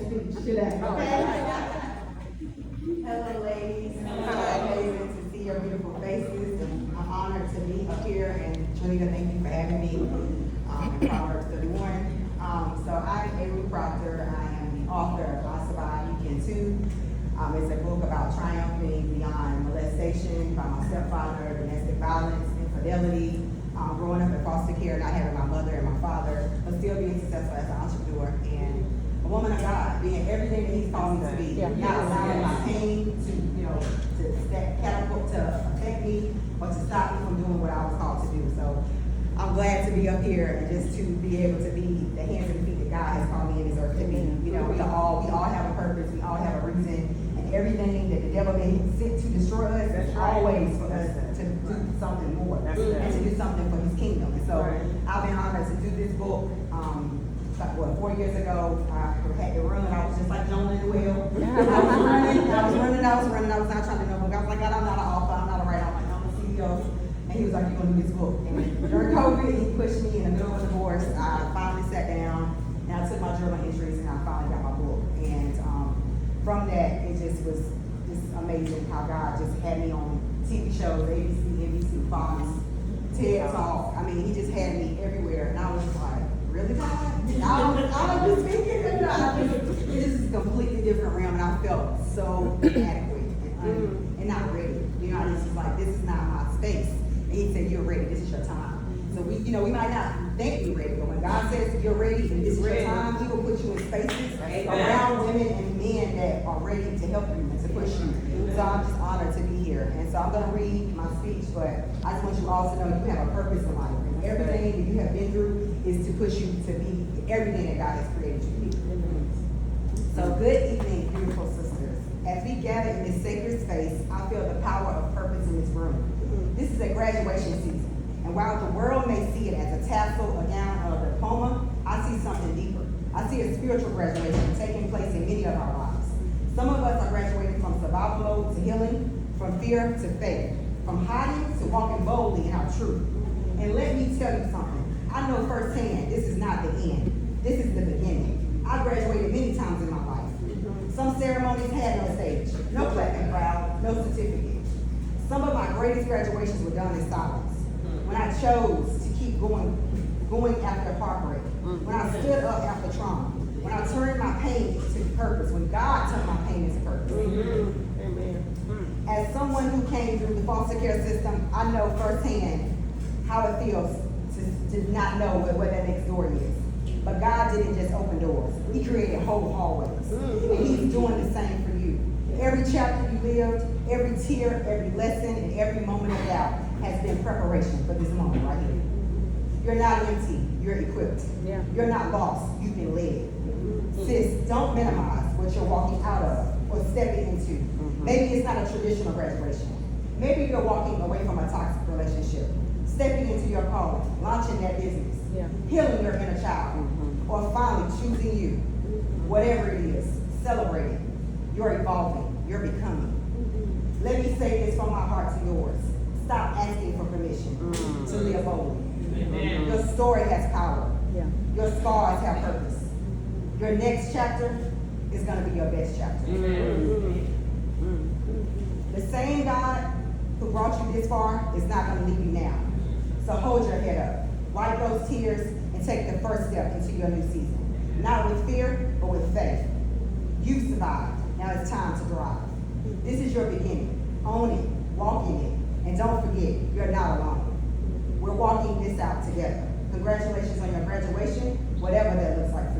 speech today, okay? Hello, ladies. Amazing to see your beautiful faces. And I'm honored to be up here. And Janita, thank you for having me in Proverbs 31. So I'm Avery Proctor. I am the author of I Survived, You Can Too. It's a book about triumphing beyond molestation by my stepfather, domestic violence, infidelity, growing up in foster care, not having my mother and my father, but still being successful as an entrepreneur and a woman of God, being everything that He's called me to be, not allowing my pain to catapult to affect me or to stop me from doing what I was called to do. So I'm glad to be up here and just to be able to be the hands and feet that God has called me in this earth to be. You know, we all have a purpose, we all have a reason, and everything that the devil may sent to destroy us is always for us to do something more and to do something for His kingdom. And so I've been honored to do this book. 4 years ago, I had to run. I was just like Jonah in the whale. I was not trying to know book. I was like, God, I'm not an author, I'm not a writer, I'm a CEO. And He was like, you're going to do this book. And during COVID, He pushed me in the middle of a divorce. I finally sat down and I took my journal entries and I finally got my book. And from that, it just was just amazing how God just had me on TV shows, ABC, NBC, Fox, TED Talk. I mean, He just had me everywhere. And I was like, really, God? I was speaking, it is a completely different realm, and I felt so inadequate and not ready. You know, I just was like, this is not my space. And He said, you're ready, this is your time. So we might not think you're ready, but when God says you're ready and this is your time, He will put you in spaces around women and men that are ready to help you and to push you. So I'm just honored to be here. And so I'm going to read my speech, but I just want you all to know you have a purpose in life. And everything that you have been through is to push you to be everything that God has created you to be. So good evening, beautiful sisters. As we gather in this sacred space, I feel the power of purpose in this room. This is a graduation season. And while the world may see it as a tassel, a gown, or a diploma, I see something deeper. I see a spiritual graduation taking place in many of our lives. Some of us are graduating from survival mode to healing, from fear to faith, from hiding to walking boldly in our truth. And let me tell you something. I know firsthand this is not the end. This is the beginning. I graduated many times in my life. Some ceremonies had no stage, no plaque and crowd, no certificate. Some of my greatest graduations were done in silence. When I chose to keep going after heartbreak. When I stood up after trauma. When I turned my pain into purpose. When God turned my pain into purpose. As someone who came through the foster care system, I know firsthand how it feels to not know where that next door is. But God didn't just open doors. He created whole hallways. And He's doing the same for you. Every chapter you lived, every tear, every lesson, and every moment of doubt has been preparation for this moment right here. You're not empty, you're equipped. You're not lost, you've been led. Sis, don't minimize what you're walking out of or stepping into. Maybe it's not a traditional graduation. Maybe you're walking away from a toxic relationship, stepping into your calling, launching that business, healing your inner child, or finally choosing you. Whatever it is, celebrating. You're evolving, you're becoming. Let me say this from my heart to yours. Stop asking for permission to live boldly. Your story has power. Your scars have purpose. Your next chapter is going to be your best chapter. The same God who brought you this far is not going to leave you now. So hold your head up, wipe those tears, and take the first step into your new season. Not with fear, but with faith. You survived. Now it's time to thrive. This is your beginning. Own it, walk in it, and don't forget, you're not alone. We're walking this out together. Congratulations on your graduation, whatever that looks like